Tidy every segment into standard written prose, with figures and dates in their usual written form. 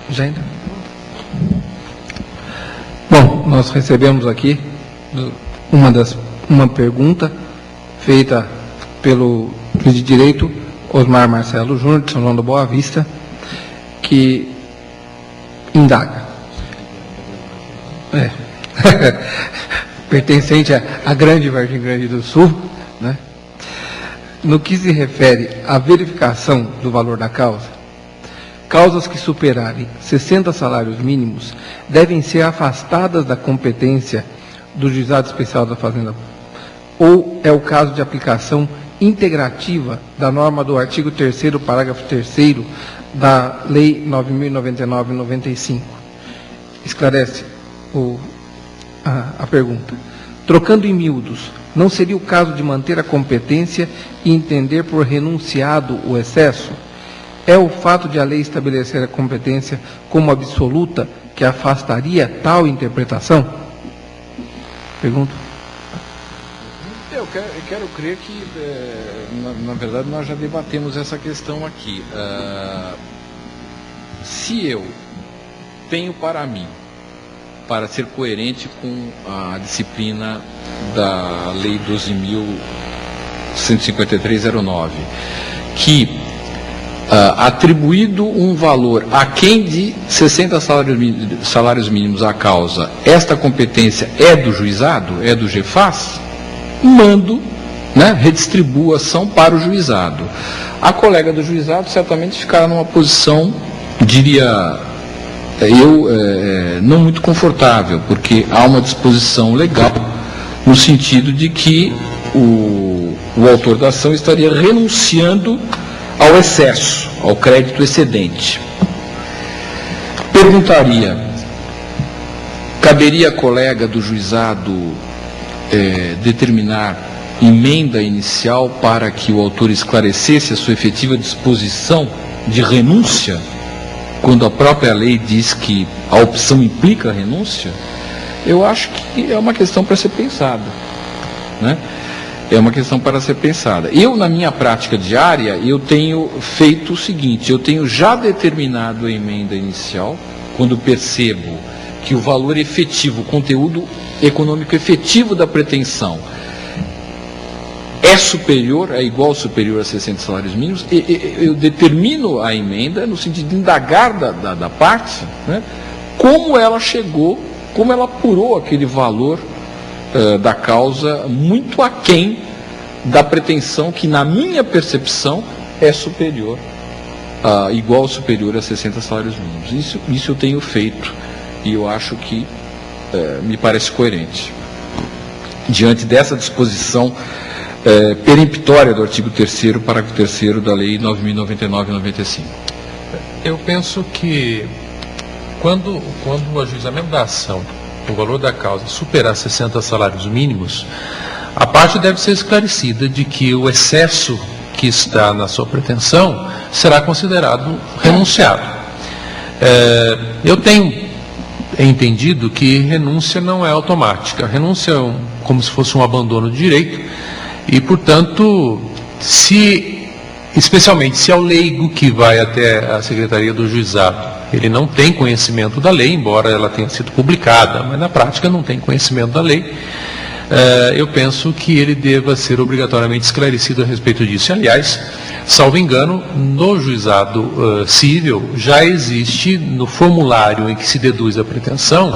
Já ainda? Bom, nós recebemos aqui uma pergunta feita pelo juiz de direito Osmar Marcelo Júnior, de São João da Boa Vista, que indaga. Pertencente à Grande Vargem Grande do Sul, né? No que se refere à verificação do valor da causa, causas que superarem 60 salários mínimos devem ser afastadas da competência do Juizado Especial da Fazenda, ou é o caso de aplicação integrativa da norma do artigo 3º, parágrafo 3º da Lei 9.099/95. Esclarece a pergunta. Trocando em miúdos, não seria o caso de manter a competência e entender por renunciado o excesso? É o fato de a lei estabelecer a competência como absoluta que afastaria tal interpretação? Pergunto. Eu quero crer que, na verdade, nós já debatemos essa questão aqui. Se eu tenho para mim, para ser coerente com a disciplina da Lei 12.153/09, que atribuído um valor aquém de 60 salários mínimos à causa, esta competência é do juizado, é do GEFAS, mando, redistribuo a ação para o juizado. A colega do juizado certamente ficará numa posição, diria eu, não muito confortável, porque há uma disposição legal no sentido de que o autor da ação estaria renunciando ao excesso, ao crédito excedente. Perguntaria, caberia à colega do juizado determinar emenda inicial para que o autor esclarecesse a sua efetiva disposição de renúncia, quando a própria lei diz que a opção implica a renúncia? Eu acho que é uma questão para ser pensada, né? É uma questão para ser pensada. Eu, na minha prática diária, eu tenho feito o seguinte: eu tenho já determinado a emenda inicial, quando percebo que o valor efetivo, o conteúdo econômico efetivo da pretensão é superior, é igual ou superior a 60 salários mínimos, eu determino a emenda no sentido de indagar da parte, né, como ela chegou, como ela apurou aquele valor da causa muito aquém da pretensão que, na minha percepção, é superior, igual ou superior a 60 salários mínimos. Isso eu tenho feito e eu acho que me parece coerente. Diante dessa disposição peremptória do artigo 3º, parágrafo 3º da Lei 9.099/95. Eu penso que quando o ajuizamento da ação, o valor da causa, superar 60 salários mínimos, a parte deve ser esclarecida de que o excesso que está na sua pretensão será considerado renunciado. Eu tenho entendido que renúncia não é automática. Renúncia é como se fosse um abandono de direito e, portanto, especialmente se é o leigo que vai até a Secretaria do Juizado, ele não tem conhecimento da lei, embora ela tenha sido publicada, mas na prática não tem conhecimento da lei, eu penso que ele deva ser obrigatoriamente esclarecido a respeito disso. Aliás, salvo engano, no juizado civil já existe no formulário em que se deduz a pretensão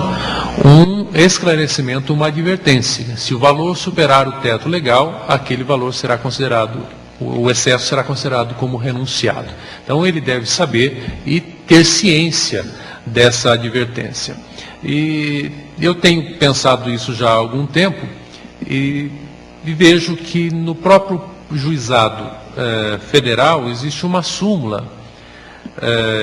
um esclarecimento, uma advertência. Se o valor superar o teto legal, aquele valor será considerado, o excesso será considerado como renunciado. Então ele deve saber e ter ciência dessa advertência. E eu tenho pensado isso já há algum tempo e vejo que no próprio juizado federal existe uma súmula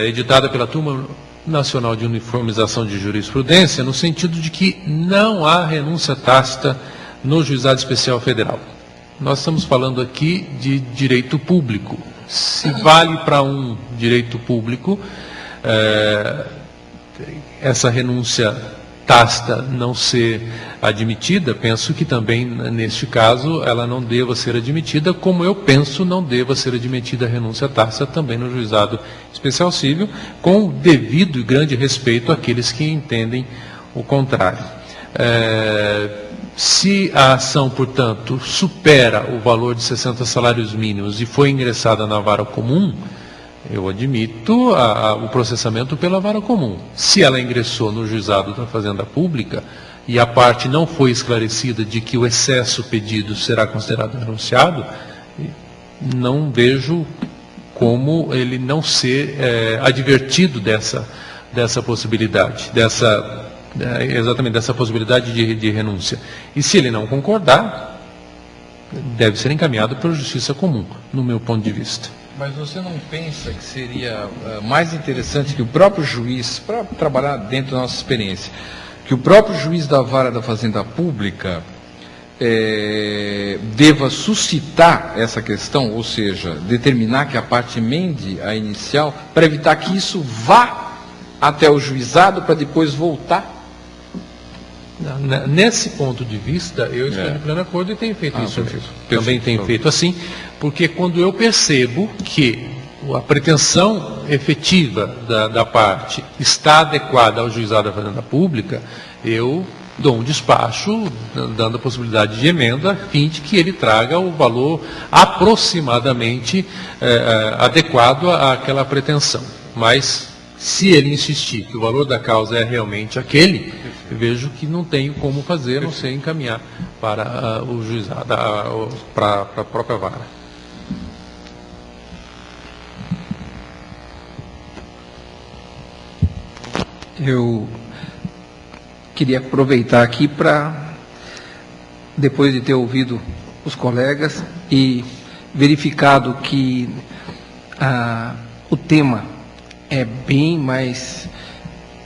editada pela Turma Nacional de Uniformização de Jurisprudência, no sentido de que não há renúncia tácita no Juizado Especial Federal. Nós estamos falando aqui de direito público. Se vale para um direito público, essa renúncia tácita não ser admitida, penso que também, neste caso, ela não deva ser admitida, como eu penso não deva ser admitida a renúncia tácita também no juizado especial civil, com devido e grande respeito àqueles que entendem o contrário. Se a ação, portanto, supera o valor de 60 salários mínimos e foi ingressada na vara comum, eu admito o processamento pela vara comum. Se ela ingressou no juizado da Fazenda Pública e a parte não foi esclarecida de que o excesso pedido será considerado renunciado, não vejo como ele não ser advertido dessa possibilidade, exatamente dessa possibilidade de renúncia. E se ele não concordar, deve ser encaminhado pela Justiça Comum, no meu ponto de vista. Mas você não pensa que seria mais interessante que o próprio juiz, para trabalhar dentro da nossa experiência, que o próprio juiz da vara da Fazenda Pública deva suscitar essa questão, ou seja, determinar que a parte emende a inicial, para evitar que isso vá até o juizado para depois voltar? Nesse ponto de vista, eu estou em pleno acordo e tenho feito isso. Também tenho feito assim, porque quando eu percebo que a pretensão efetiva da parte está adequada ao juizado da Fazenda Pública, eu dou um despacho, dando a possibilidade de emenda, a fim de que ele traga o valor aproximadamente adequado àquela pretensão. Mas, se ele insistir que o valor da causa é realmente aquele, eu vejo que não tenho como fazer, a não ser encaminhar para o juizado, para a própria vara. Eu queria aproveitar aqui para, depois de ter ouvido os colegas e verificado que o tema é bem mais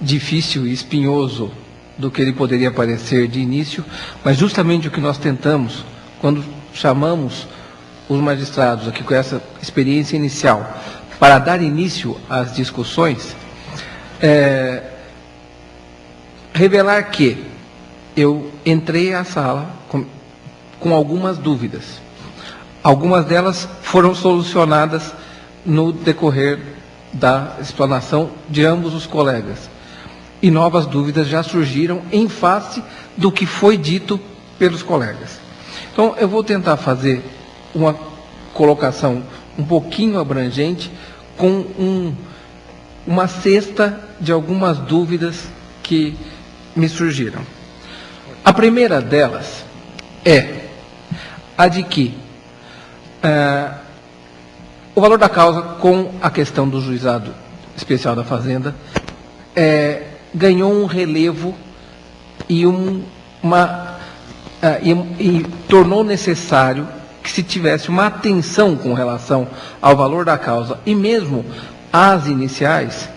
difícil e espinhoso do que ele poderia parecer de início, mas justamente o que nós tentamos, quando chamamos os magistrados aqui com essa experiência inicial, para dar início às discussões, revelar que eu entrei à sala com algumas dúvidas. Algumas delas foram solucionadas no decorrer da explanação de ambos os colegas. E novas dúvidas já surgiram em face do que foi dito pelos colegas. Então, eu vou tentar fazer uma colocação um pouquinho abrangente com uma cesta de algumas dúvidas que me surgiram. A primeira delas é a de que o valor da causa, com a questão do juizado especial da Fazenda, ganhou um relevo e tornou necessário que se tivesse uma atenção com relação ao valor da causa e mesmo às iniciais,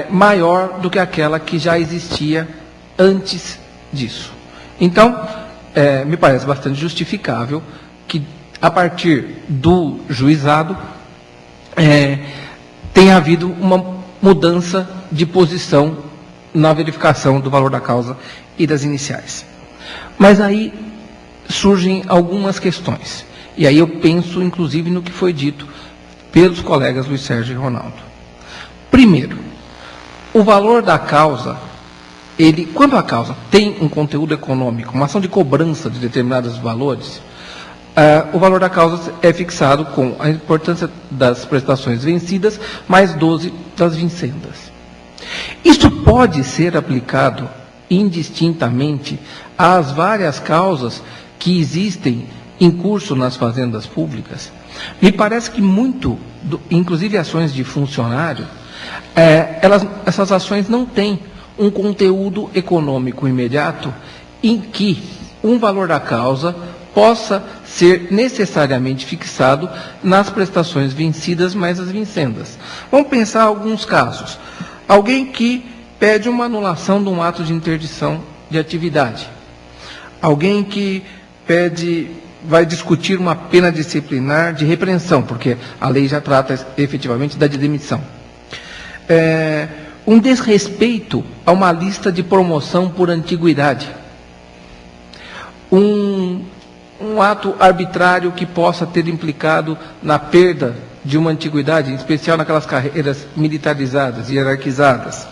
maior do que aquela que já existia antes disso. Então, me parece bastante justificável que, a partir do juizado, tenha havido uma mudança de posição na verificação do valor da causa e das iniciais. Mas aí surgem algumas questões. E aí eu penso, inclusive, no que foi dito pelos colegas Luiz Sérgio e Ronaldo. Primeiro, o valor da causa, quando a causa tem um conteúdo econômico, uma ação de cobrança de determinados valores, o valor da causa é fixado com a importância das prestações vencidas, mais 12 das vincendas. Isso pode ser aplicado indistintamente às várias causas que existem em curso nas fazendas públicas. Me parece que inclusive ações de funcionário, essas ações não têm um conteúdo econômico imediato em que um valor da causa possa ser necessariamente fixado nas prestações vencidas mais as vincendas. Vamos pensar alguns casos. Alguém que pede uma anulação de um ato de interdição de atividade. Alguém que vai discutir uma pena disciplinar de repreensão, porque a lei já trata efetivamente da de demissão. um desrespeito a uma lista de promoção por antiguidade, um ato arbitrário que possa ter implicado na perda de uma antiguidade, em especial naquelas carreiras militarizadas, hierarquizadas.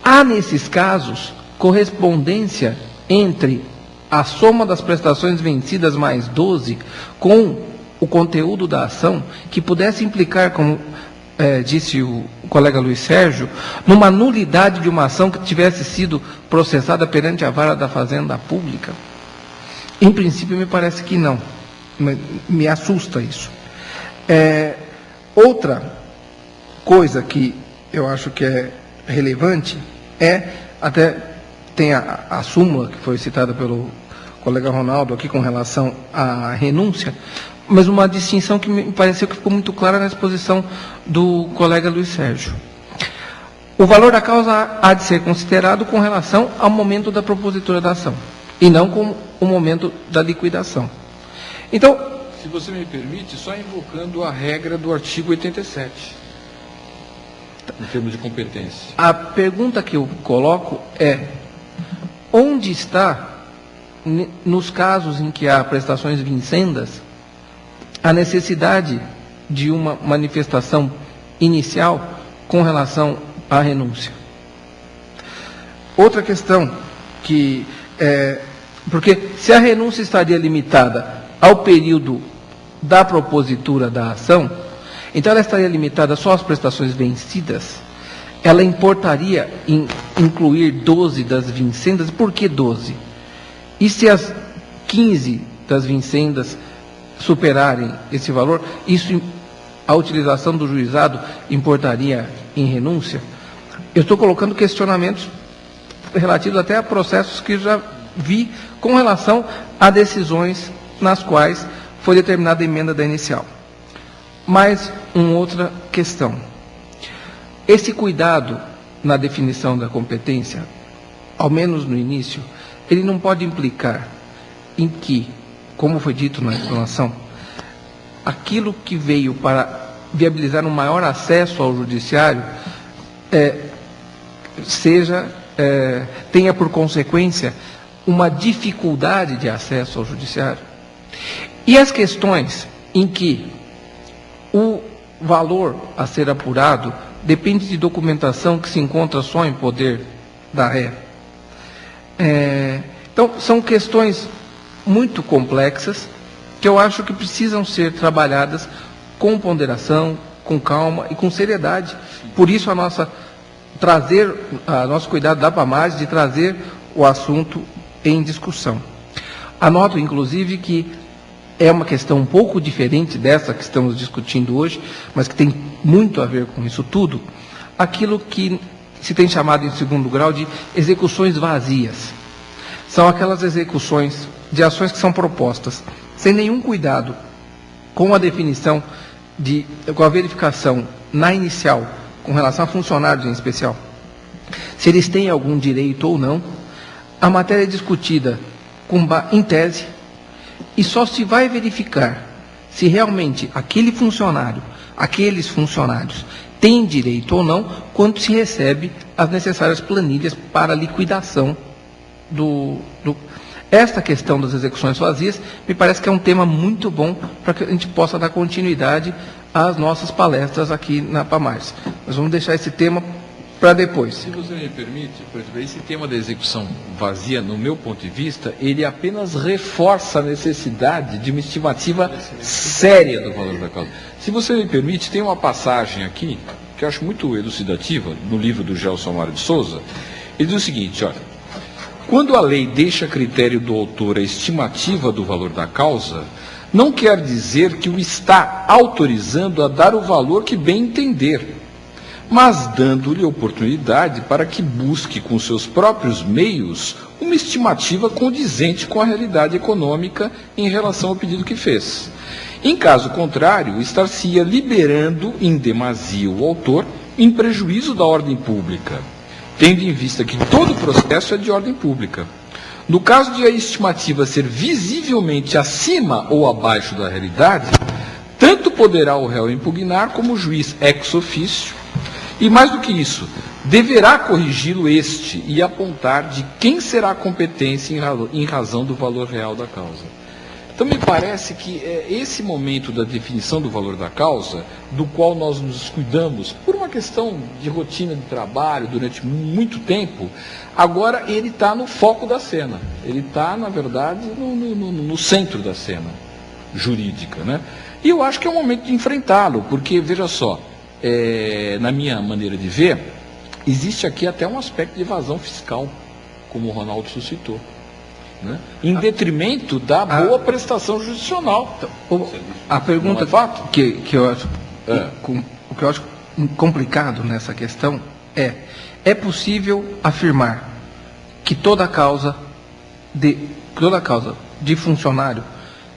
Há, nesses casos, correspondência entre a soma das prestações vencidas mais 12 com o conteúdo da ação, que pudesse implicar, como disse o colega Luiz Sérgio, numa nulidade de uma ação que tivesse sido processada perante a vara da Fazenda Pública? Em princípio, me parece que não. Me assusta isso. Outra coisa que eu acho que é relevante até tem a súmula que foi citada pelo colega Ronaldo aqui com relação à renúncia, mas uma distinção que me pareceu que ficou muito clara na exposição do colega Luiz Sérgio. O valor da causa há de ser considerado com relação ao momento da propositura da ação, e não com o momento da liquidação. Então, se você me permite, só invocando a regra do artigo 87, em termos de competência. A pergunta que eu coloco é: onde está, nos casos em que há prestações vincendas, a necessidade de uma manifestação inicial com relação à renúncia? Outra questão que porque se a renúncia estaria limitada ao período da propositura da ação, então ela estaria limitada só às prestações vencidas, ela importaria em incluir 12 das vincendas. Por que 12? E se as 15 das vincendas superarem esse valor, isso, a utilização do juizado importaria em renúncia? Eu estou colocando questionamentos relativos até a processos que já vi com relação a decisões nas quais foi determinada a emenda da inicial. Mais uma outra questão. Esse cuidado na definição da competência, ao menos no início, ele não pode implicar em que, como foi dito na explanação, aquilo que veio para viabilizar um maior acesso ao judiciário tenha por consequência uma dificuldade de acesso ao judiciário. E as questões em que o valor a ser apurado depende de documentação que se encontra só em poder da ré. Então, são questões muito complexas que eu acho que precisam ser trabalhadas com ponderação, com calma e com seriedade. Por isso, nosso cuidado da PAMAGES de trazer o assunto em discussão. Anoto, inclusive, que é uma questão um pouco diferente dessa que estamos discutindo hoje, mas que tem muito a ver com isso tudo, aquilo que se tem chamado em segundo grau de execuções vazias. São aquelas execuções de ações que são propostas sem nenhum cuidado com a definição, com a verificação na inicial, com relação a funcionários em especial, se eles têm algum direito ou não. A matéria é discutida em tese, e só se vai verificar se realmente aqueles funcionários têm direito ou não, quando se recebe as necessárias planilhas para a liquidação Esta questão das execuções vazias me parece que é um tema muito bom para que a gente possa dar continuidade às nossas palestras aqui na PAMAGES. Nós vamos deixar esse tema para depois. Se você me permite, por exemplo, esse tema da execução vazia, no meu ponto de vista, ele apenas reforça a necessidade de uma estimativa séria do valor da causa. Se você me permite, tem uma passagem aqui, que eu acho muito elucidativa, no livro do Gelson Mário de Souza. Ele diz o seguinte, olha: quando a lei deixa a critério do autor a estimativa do valor da causa, não quer dizer que o está autorizando a dar o valor que bem entender, mas dando-lhe oportunidade para que busque com seus próprios meios uma estimativa condizente com a realidade econômica em relação ao pedido que fez. Em caso contrário, estar-se-ia liberando em demasia o autor em prejuízo da ordem pública, tendo em vista que todo o processo é de ordem pública. No caso de a estimativa ser visivelmente acima ou abaixo da realidade, tanto poderá o réu impugnar como o juiz ex officio, E mais do que isso, deverá corrigi-lo este e apontar de quem será a competência em razão do valor real da causa. Então, me parece que esse momento da definição do valor da causa, do qual nós nos descuidamos por uma questão de rotina de trabalho durante muito tempo, agora ele está no foco da cena. Ele está, na verdade, no centro da cena jurídica, né? E eu acho que é o momento de enfrentá-lo, porque, veja só, na minha maneira de ver, existe aqui até um aspecto de evasão fiscal, como o Ronaldo suscitou, né? Em detrimento da boa prestação jurisdicional. A pergunta que eu acho o que eu acho complicado nessa questão é possível afirmar que toda causa de funcionário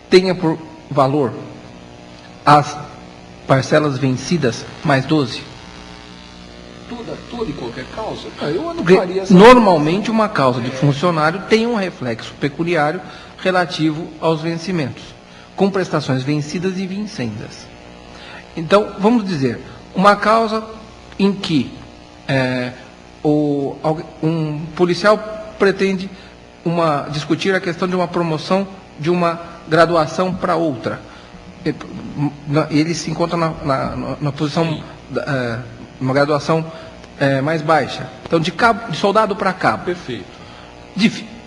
tenha por valor as parcelas vencidas mais 12? Toda e qualquer causa? Eu não faria essa... Normalmente, uma causa de funcionário tem um reflexo pecuniário relativo aos vencimentos, com prestações vencidas e vincendas. Então, vamos dizer, uma causa em que um policial pretende discutir a questão de uma promoção de uma graduação para outra. Ele se encontra na posição, uma graduação mais baixa. Então, de soldado para cabo. Perfeito.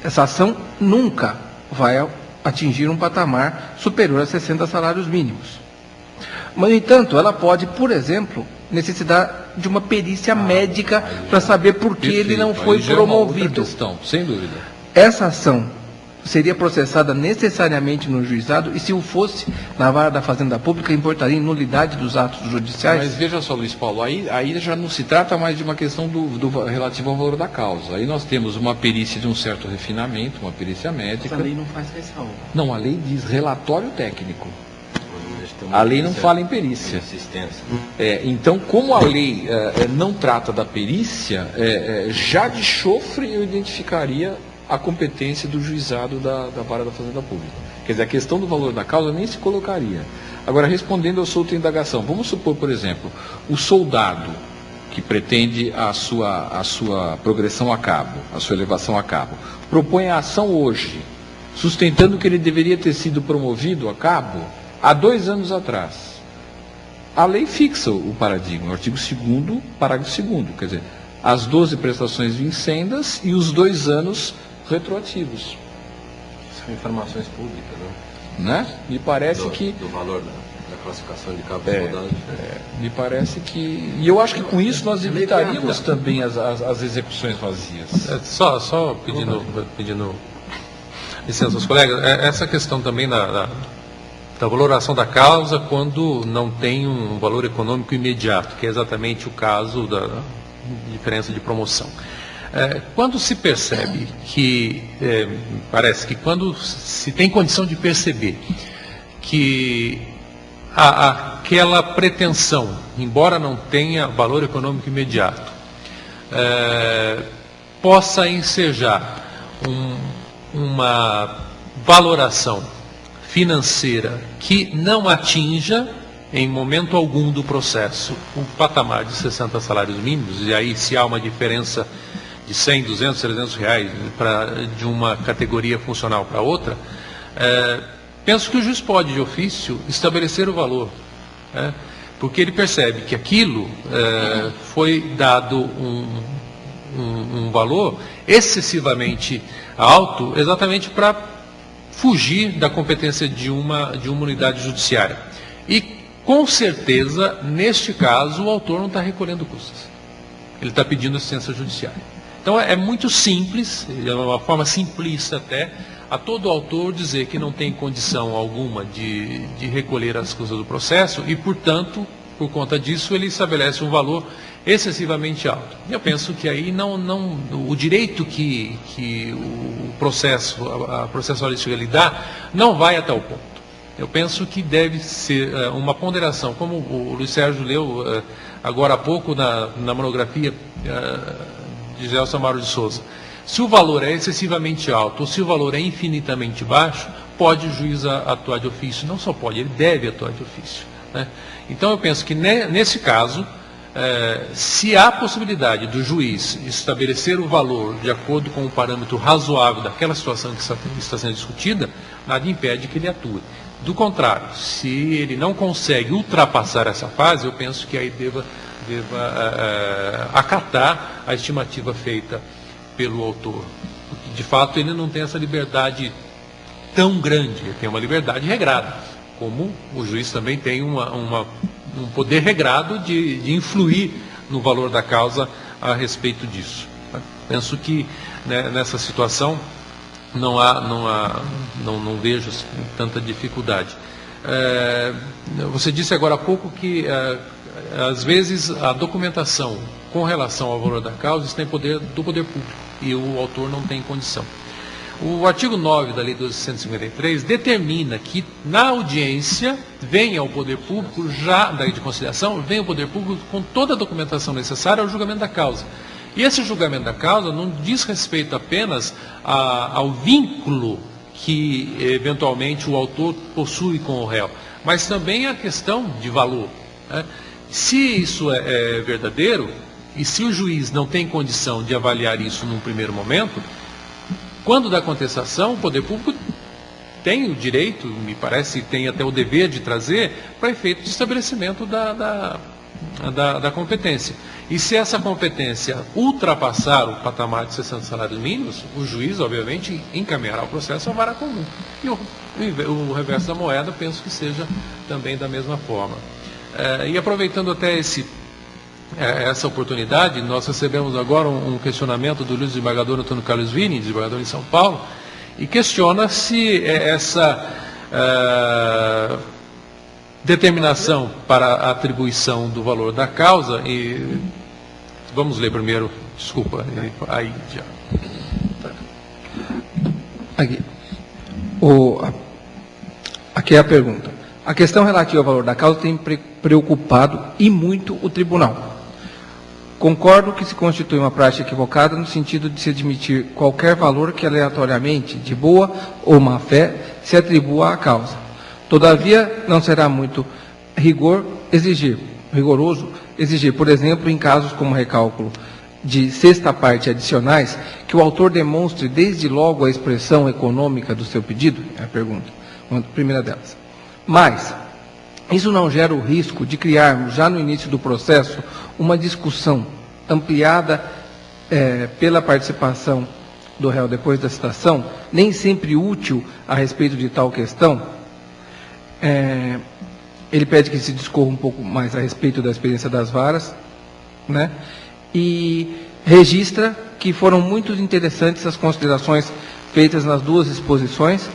Essa ação nunca vai atingir um patamar superior a 60 salários mínimos. Mas, no entanto, ela pode, por exemplo, necessitar de uma perícia médica para saber por que ele não foi promovido. Questão, sem dúvida. Essa ação seria processada necessariamente no juizado, e se o fosse na vara da Fazenda Pública, importaria em nulidade dos atos judiciais? Mas veja só, Luiz Paulo, aí já não se trata mais de uma questão relativa ao valor da causa. Aí nós temos uma perícia de um certo refinamento, uma perícia médica. Mas a lei não faz ressalva. Não, a lei diz relatório técnico. A lei não fala em perícia. Então, como a lei não trata da perícia, já de chofre eu identificaria a competência do juizado da vara da Fazenda Pública. Quer dizer, a questão do valor da causa nem se colocaria. Agora, respondendo à sua outra indagação, vamos supor, por exemplo, o soldado que pretende a sua progressão a cabo, a sua elevação a cabo, propõe a ação hoje, sustentando que ele deveria ter sido promovido a cabo há 2 anos atrás. A lei fixa o paradigma, o artigo 2º, parágrafo 2º, quer dizer, as 12 prestações vincendas e os 2 anos retroativos. São informações públicas, né? Me parece que... Do valor da classificação de cabo soldado. Me parece que... E eu acho que com isso nós evitaríamos também as execuções vazias. Só pedindo licença aos colegas, essa questão também da valoração da causa quando não tem um valor econômico imediato, que é exatamente o caso da diferença de promoção. Quando se percebe que, parece que quando se tem condição de perceber que aquela pretensão, embora não tenha valor econômico imediato, possa ensejar uma valoração financeira que não atinja, em momento algum do processo, o patamar de 60 salários mínimos, e aí se há uma diferença de 100, 200, 300 reais de uma categoria funcional para outra, penso que o juiz pode, de ofício, estabelecer o valor, porque ele percebe que aquilo foi dado um valor excessivamente alto, exatamente para fugir da competência de uma unidade judiciária. E, com certeza, neste caso, o autor não está recolhendo custas. Ele está pedindo assistência judiciária. Então, é muito simples, é uma forma simplista até, a todo autor dizer que não tem condição alguma de recolher as custas do processo e, portanto, por conta disso, ele estabelece um valor excessivamente alto. Eu penso que aí o direito que o processo, a processualística lhe dá, não vai até o ponto. Eu penso que deve ser uma ponderação, como o Luiz Sérgio leu agora há pouco na monografia de Gelson Amaro de Souza. Se o valor é excessivamente alto ou se o valor é infinitamente baixo, pode o juiz atuar de ofício. Não só pode, ele deve atuar de ofício, né? Então eu penso que nesse caso, se há possibilidade do juiz estabelecer o valor de acordo com o parâmetro razoável daquela situação que está sendo discutida, nada impede que ele atue. Do contrário, se ele não consegue ultrapassar essa fase, eu penso que aí deva acatar a estimativa feita pelo autor. Porque, de fato, ele não tem essa liberdade tão grande, ele tem uma liberdade regrada, como o juiz também tem um poder regrado de influir no valor da causa a respeito disso. Penso que, né, nessa situação não vejo tanta dificuldade. Você disse agora há pouco que às vezes a documentação com relação ao valor da causa está em poder do poder público e o autor não tem condição. O artigo 9 da Lei 12.153 determina que na audiência venha o poder público, já da de conciliação, venha o poder público com toda a documentação necessária ao julgamento da causa. E esse julgamento da causa não diz respeito apenas ao vínculo que eventualmente o autor possui com o réu, mas também a questão de valor, né? Se isso é verdadeiro, e se o juiz não tem condição de avaliar isso num primeiro momento, quando da contestação, o poder público tem o direito, me parece, tem até o dever de trazer para efeito de estabelecimento da competência. E se essa competência ultrapassar o patamar de 60 salários mínimos, o juiz, obviamente, encaminhará o processo à vara comum. E o reverso da moeda, penso que seja também da mesma forma. E aproveitando até essa oportunidade, nós recebemos agora um questionamento do Luiz desembargador Antônio Carlos Vini, desembargador em São Paulo, e questiona se essa determinação para a atribuição do valor da causa, e vamos ler primeiro, desculpa, aí já. Aqui é a pergunta. A questão relativa ao valor da causa tem preocupado e muito o tribunal. Concordo que se constitui uma prática equivocada no sentido de se admitir qualquer valor que aleatoriamente, de boa ou má fé, se atribua à causa. Todavia, não será muito rigoroso exigir, por exemplo, em casos como recálculo de sexta parte adicionais, que o autor demonstre desde logo a expressão econômica do seu pedido? É a pergunta, a primeira delas. Mas, isso não gera o risco de criarmos, já no início do processo, uma discussão ampliada pela participação do réu depois da citação, nem sempre útil a respeito de tal questão? Ele pede que se discorra um pouco mais a respeito da experiência das varas, né? E registra que foram muito interessantes as considerações feitas nas duas exposições,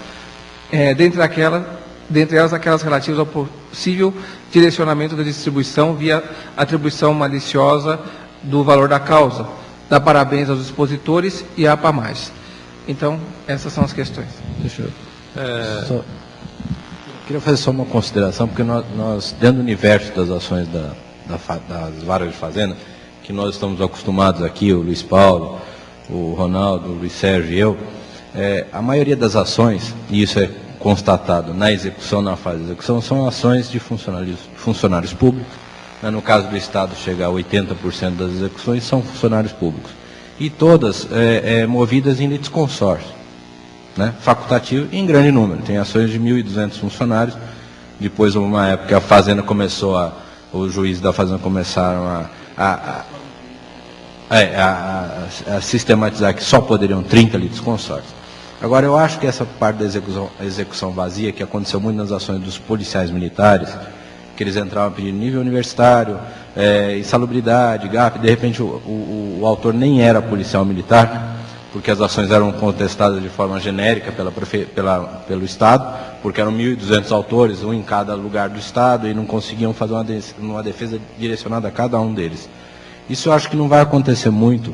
dentre elas aquelas relativas ao possível direcionamento da distribuição via atribuição maliciosa do valor da causa. Dá parabéns aos expositores e à APAMAGES. Então, essas são as questões. Deixa eu... Queria fazer só uma consideração, porque nós dentro do universo das ações das varas de fazenda, que nós estamos acostumados aqui, o Luiz Paulo, o Ronaldo, o Luiz Sérgio e eu, a maioria das ações, e isso é constatado na execução, na fase de execução, são ações de funcionários públicos. No caso do Estado, chega a 80% das execuções são funcionários públicos. E todas movidas em litisconsórcio, né? Facultativo e em grande número. Tem ações de 1.200 funcionários. Depois, uma época, a Fazenda começou os juízes da Fazenda começaram a sistematizar que só poderiam 30 litisconsórcios. Agora, eu acho que essa parte da execução vazia, que aconteceu muito nas ações dos policiais militares, que eles entravam pedindo nível universitário, insalubridade, GAP, de repente o autor nem era policial militar, porque as ações eram contestadas de forma genérica pelo Estado, porque eram 1.200 autores, um em cada lugar do Estado, e não conseguiam fazer uma defesa direcionada a cada um deles. Isso eu acho que não vai acontecer muito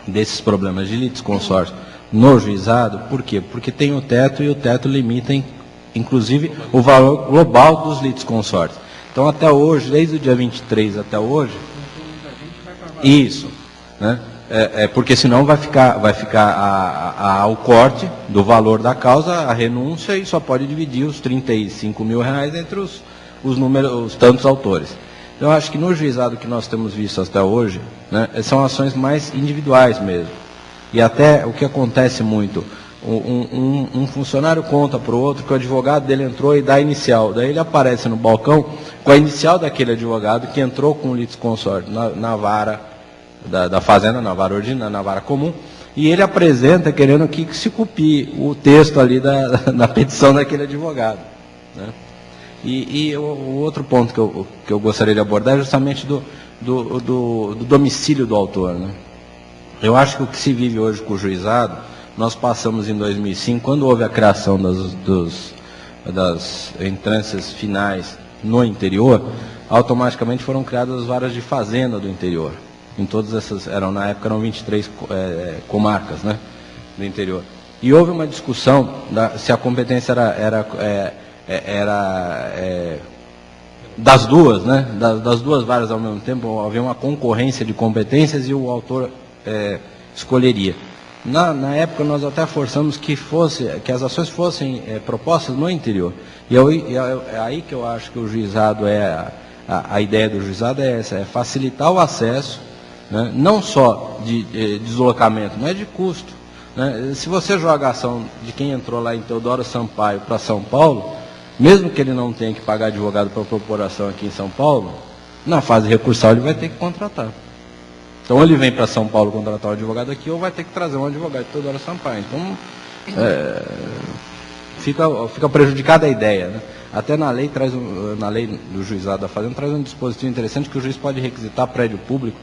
desses problemas de litisconsórcio no juizado. Por quê? Porque tem o teto, e o teto limita, inclusive, o valor global dos litisconsórcios. Então, até hoje, desde o dia 23 até hoje, isso, né? Porque senão vai ficar o corte do valor da causa, a renúncia, e só pode dividir os R$35 mil entre os tantos autores. Então, eu acho que no juizado que nós temos visto até hoje, né, são ações mais individuais mesmo. E até o que acontece muito, um funcionário conta para o outro que o advogado dele entrou e dá a inicial. Daí ele aparece no balcão com a inicial daquele advogado que entrou com o litisconsórcio na vara da fazenda, na vara ordinária, na vara comum, e ele apresenta querendo que se copie o texto ali da petição daquele advogado, né? E o outro ponto que eu gostaria de abordar é justamente do domicílio do autor, né? Eu acho que o que se vive hoje com o juizado, nós passamos em 2005, quando houve a criação das entrâncias finais no interior, automaticamente foram criadas as varas de fazenda do interior. Em todas essas, na época eram 23 comarcas, né, do interior. E houve uma discussão se a competência era das duas, né, das duas varas ao mesmo tempo, havia uma concorrência de competências e o autor escolheria. Na época nós até forçamos que as ações fossem propostas no interior. E é aí que eu acho que o juizado a ideia do juizado é essa, é facilitar o acesso, né, não só de deslocamento, mas de custo, né? Se você joga a ação de quem entrou lá em Teodoro Sampaio para São Paulo, mesmo que ele não tenha que pagar advogado para propor ação aqui em São Paulo, na fase recursal ele vai ter que contratar. Então ele vem para São Paulo contratar um advogado aqui ou vai ter que trazer um advogado de Teodoro Sampaio. Então fica prejudicada a ideia, né? Até na lei do juizado da fazenda traz um dispositivo interessante que o juiz pode requisitar prédio público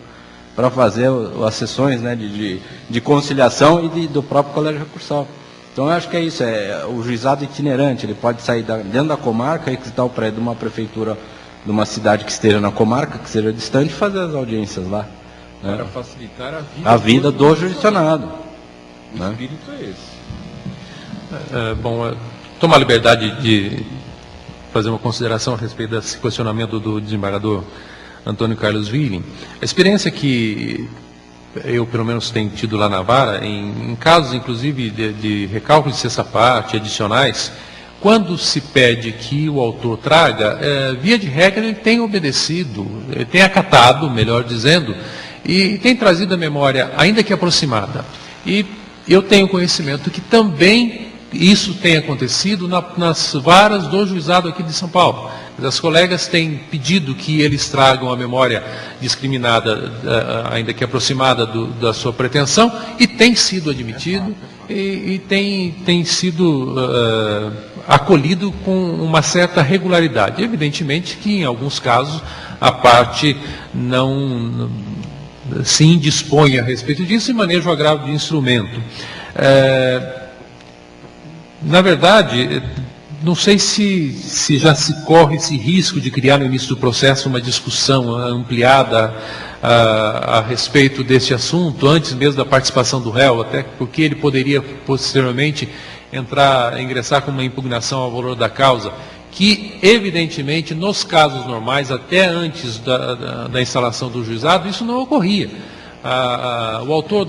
para fazer as sessões, né, de conciliação e do próprio colégio recursal. Então eu acho que é isso, o juizado itinerante, ele pode sair dentro da comarca, requisitar o prédio de uma prefeitura de uma cidade que esteja na comarca, que seja distante, e fazer as audiências lá. Né? Para facilitar a vida do jurisdicionado. O né? espírito é esse. Bom, tomar a liberdade de fazer uma consideração a respeito desse questionamento do desembargador Antônio Carlos Willing. A experiência que eu, pelo menos, tenho tido lá na vara, em casos, inclusive, de recálculo de cessa-parte, adicionais, quando se pede que o autor traga, via de regra, ele tem obedecido, ele tem acatado, melhor dizendo, e tem trazido a memória, ainda que aproximada. E eu tenho conhecimento que também isso tem acontecido nas varas do juizado aqui de São Paulo. As colegas têm pedido que eles tragam a memória discriminada, ainda que aproximada da sua pretensão, e tem sido admitido e tem sido acolhido com uma certa regularidade. Evidentemente que, em alguns casos, a parte não se indispõe a respeito disso e maneja o agravo de instrumento. Na verdade, não sei se já se corre esse risco de criar no início do processo uma discussão ampliada a respeito desse assunto, antes mesmo da participação do réu, até porque ele poderia posteriormente ingressar com uma impugnação ao valor da causa, que evidentemente nos casos normais, até antes da instalação do juizado, isso não ocorria. O autor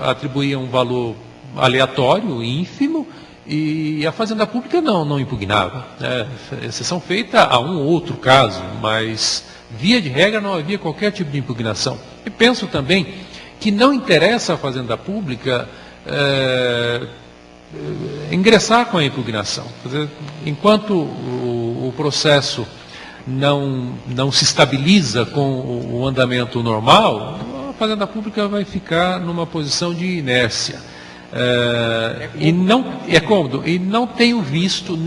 atribuía um valor aleatório, ínfimo, e a Fazenda Pública não impugnava. Exceção feita a um ou outro caso, mas, via de regra, não havia qualquer tipo de impugnação. E penso também que não interessa à Fazenda Pública ingressar com a impugnação. Quer dizer, enquanto o processo não se estabiliza com o andamento normal, a Fazenda Pública vai ficar numa posição de inércia. É cômodo, e não tenho visto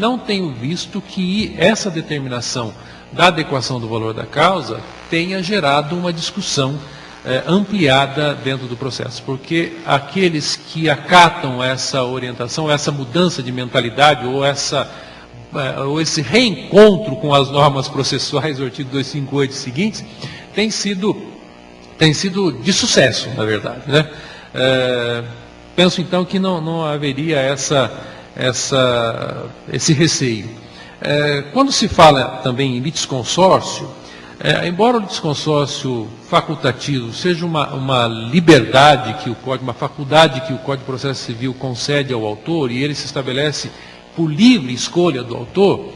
que essa determinação da adequação do valor da causa tenha gerado uma discussão ampliada dentro do processo, porque aqueles que acatam essa orientação, essa mudança de mentalidade ou esse reencontro com as normas processuais do artigo 258 e seguintes tem sido de sucesso, na verdade, né? Penso, então, que não haveria esse receio. Quando se fala também em litisconsórcio, embora o litisconsórcio facultativo seja uma liberdade uma faculdade que o Código de Processo Civil concede ao autor, e ele se estabelece por livre escolha do autor,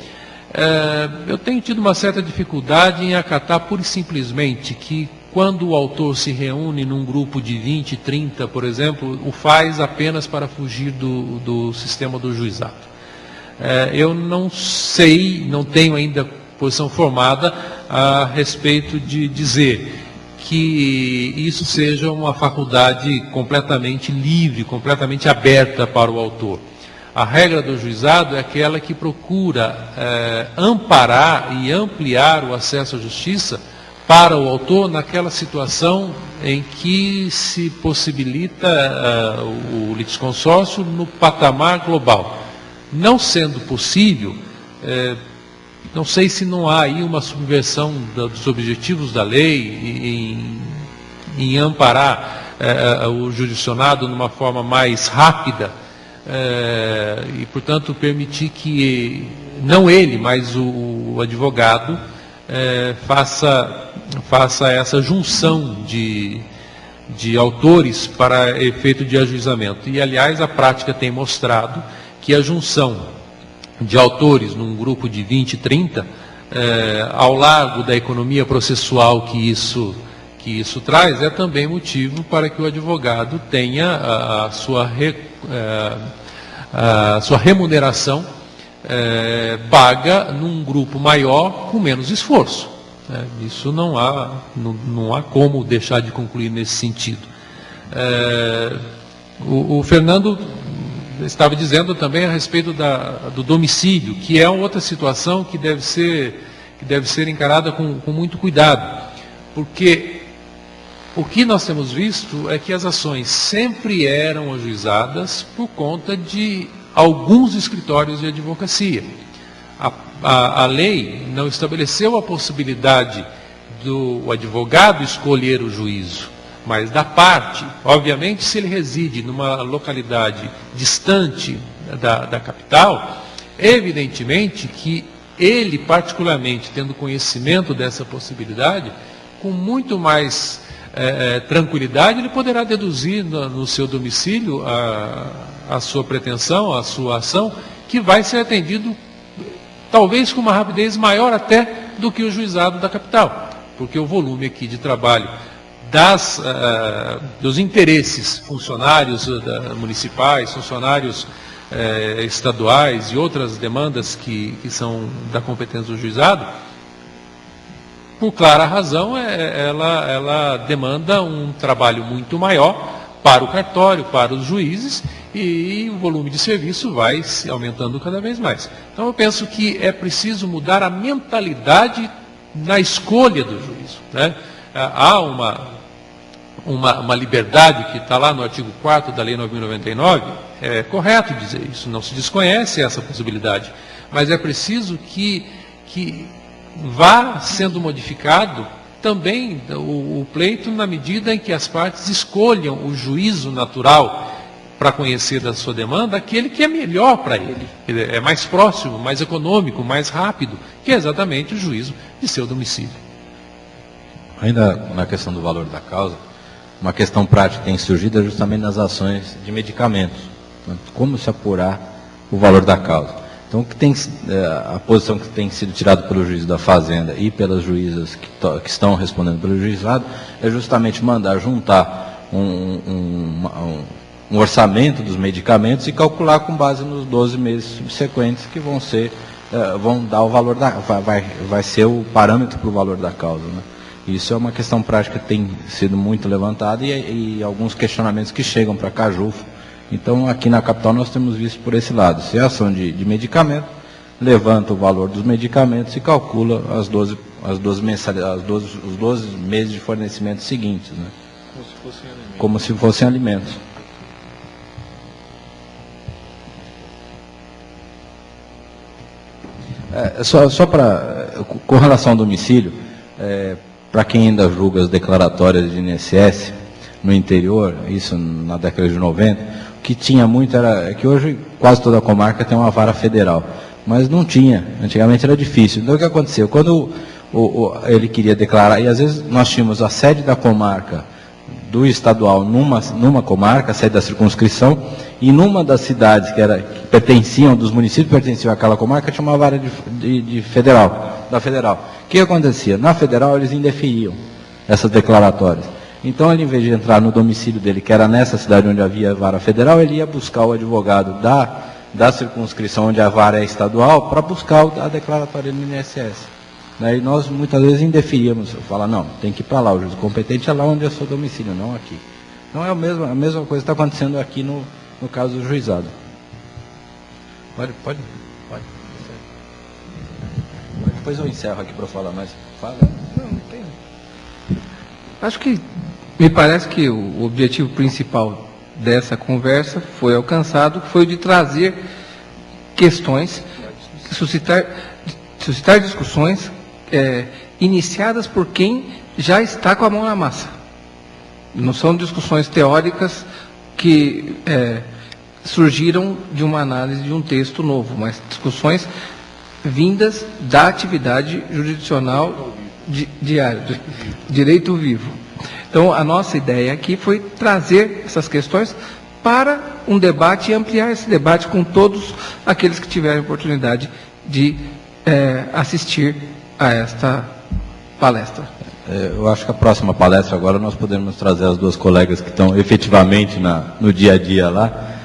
Eu tenho tido uma certa dificuldade em acatar pura e simplesmente que quando o autor se reúne num grupo de 20, 30, por exemplo, o faz apenas para fugir do sistema do juizado. Eu não sei, não tenho ainda posição formada a respeito de dizer que isso seja uma faculdade completamente livre, completamente aberta para o autor. A regra do juizado é aquela que procura amparar e ampliar o acesso à justiça para o autor naquela situação em que se possibilita o litisconsórcio no patamar global. Não sendo possível, não sei se não há aí uma subversão dos objetivos da lei em amparar o jurisdicionado numa forma mais rápida e, portanto, permitir que, não ele, mas o advogado, faça essa junção de autores para efeito de ajuizamento. E, aliás, a prática tem mostrado que a junção de autores num grupo de 20, 30, ao largo da economia processual que isso traz, é também motivo para que o advogado tenha a sua remuneração paga num grupo maior com menos esforço. Isso não há como deixar de concluir nesse sentido. O Fernando estava dizendo também a respeito do domicílio, que é outra situação que deve ser encarada com muito cuidado, porque o que nós temos visto é que as ações sempre eram ajuizadas por conta de alguns escritórios de advocacia. A lei não estabeleceu a possibilidade do advogado escolher o juízo, mas da parte. Obviamente, se ele reside numa localidade distante da capital, evidentemente que ele, particularmente, tendo conhecimento dessa possibilidade, com muito mais tranquilidade, ele poderá deduzir no seu domicílio a sua pretensão, a sua ação, que vai ser atendido talvez com uma rapidez maior até do que o juizado da capital, porque o volume aqui de trabalho dos interesses funcionários municipais, funcionários estaduais e outras demandas que são da competência do juizado, por clara razão, ela demanda um trabalho muito maior para o cartório, para os juízes, e o volume de serviço vai se aumentando cada vez mais. Então, eu penso que é preciso mudar a mentalidade na escolha do juízo, né? Há uma liberdade que está lá no artigo 4º da Lei 9.099, é correto dizer isso, não se desconhece essa possibilidade, mas é preciso que vá sendo modificado também o pleito na medida em que as partes escolham o juízo natural para conhecer da sua demanda, aquele que é melhor para ele, é mais próximo, mais econômico, mais rápido, que é exatamente o juízo de seu domicílio. Ainda na questão do valor da causa, uma questão prática que tem surgido é justamente nas ações de medicamentos. Como se apurar o valor da causa? Então, a posição que tem sido tirada pelo juiz da Fazenda e pelas juízas que estão respondendo pelo juizado é justamente mandar juntar um orçamento dos medicamentos e calcular com base nos 12 meses subsequentes que vão dar o valor vai ser o parâmetro para o valor da causa, né? Isso é uma questão prática que tem sido muito levantada e alguns questionamentos que chegam para a CAJUF. Então, aqui na capital nós temos visto por esse lado. Se é ação de medicamento, levanta o valor dos medicamentos e calcula os 12 meses de fornecimento seguintes, né? Como se fossem alimentos. Com relação ao domicílio, para quem ainda julga as declaratórias de INSS no interior, isso na década de 90, o que tinha muito era que hoje quase toda a comarca tem uma vara federal, mas não tinha, antigamente era difícil. Então o que aconteceu? Quando ele queria declarar, e às vezes nós tínhamos a sede da comarca do estadual numa comarca, sair da circunscrição, e numa das cidades que pertenciam, dos municípios que pertenciam àquela comarca, tinha uma vara da federal. O que acontecia? Na federal eles indeferiam essas declaratórias. Então, ele, em vez de entrar no domicílio dele, que era nessa cidade onde havia vara federal, ele ia buscar o advogado da circunscrição onde a vara é estadual, para buscar a declaratória do INSS. E nós, muitas vezes, indeferíamos. Falar, não, tem que ir para lá, o juiz competente é lá onde é o seu domicílio, não aqui. Então, é a mesma coisa que está acontecendo aqui no caso do juizado. Pode. Depois eu encerro aqui para falar, mas fala. Não tem. Acho que, me parece que o objetivo principal dessa conversa foi alcançado, foi o de trazer questões, suscitar discussões iniciadas por quem já está com a mão na massa. Não são discussões teóricas que surgiram de uma análise de um texto novo, mas discussões vindas da atividade jurisdicional diária, direito vivo. Então, a nossa ideia aqui foi trazer essas questões para um debate e ampliar esse debate com todos aqueles que tiverem oportunidade de assistir a esta palestra. Eu acho que a próxima palestra agora nós podemos trazer as duas colegas que estão efetivamente no dia a dia lá,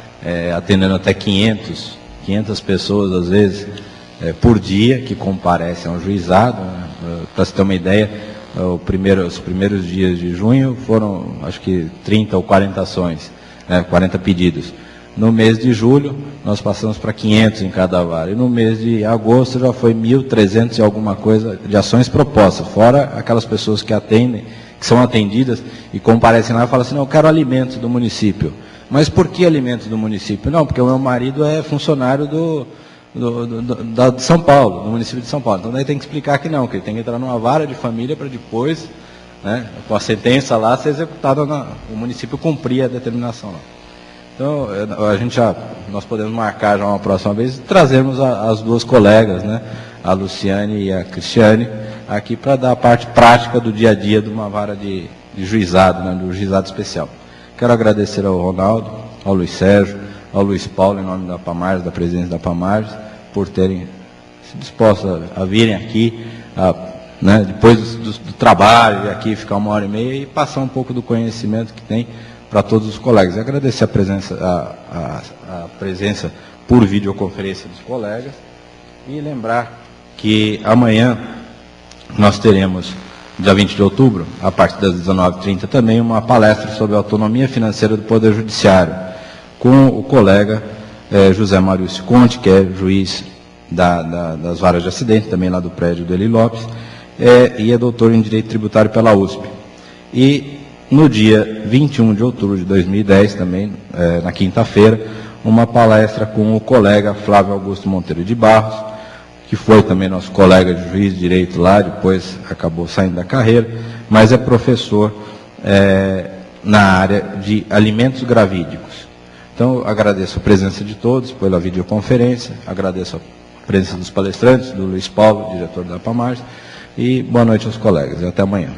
atendendo até 500 pessoas, às vezes, por dia, que comparecem ao juizado. Para se ter uma ideia, os primeiros dias de junho foram, acho que 30 ou 40 ações, 40 pedidos. No mês de julho, nós passamos para 500 em cada vara. E no mês de agosto já foi 1.300 e alguma coisa de ações propostas, fora aquelas pessoas que atendem, que são atendidas e comparecem lá e falam assim, não, eu quero alimentos do município. Mas por que alimentos do município? Não, porque o meu marido é funcionário de São Paulo, do município de São Paulo. Então daí tem que explicar que não, que ele tem que entrar numa vara de família para depois, com a sentença lá, ser executada, o município cumprir a determinação lá. Então, nós podemos marcar já uma próxima vez e trazermos as duas colegas, a Luciane e a Cristiane, aqui para dar a parte prática do dia a dia de uma vara de juizado, do juizado especial. Quero agradecer ao Ronaldo, ao Luiz Sérgio, ao Luiz Paulo, em nome da Pamarges, da presidência da Pamarges, por terem se disposto a virem aqui, depois do trabalho, aqui ficar 1h30 e passar um pouco do conhecimento que tem para todos os colegas. E agradecer a presença por videoconferência dos colegas e lembrar que amanhã nós teremos, dia 20 de outubro, a partir das 19h30, também uma palestra sobre a autonomia financeira do Poder Judiciário, com o colega José Maurício Conte, que é juiz das varas de acidente, também lá do prédio do Eli Lopes, e é doutor em Direito Tributário pela USP. E no dia 21 de outubro de 2010, também, na quinta-feira, uma palestra com o colega Flávio Augusto Monteiro de Barros, que foi também nosso colega de juiz de direito lá, depois acabou saindo da carreira, mas é professor na área de alimentos gravídicos. Então, agradeço a presença de todos pela videoconferência, agradeço a presença dos palestrantes, do Luiz Paulo, diretor da Pamarges, e boa noite aos colegas, e até amanhã.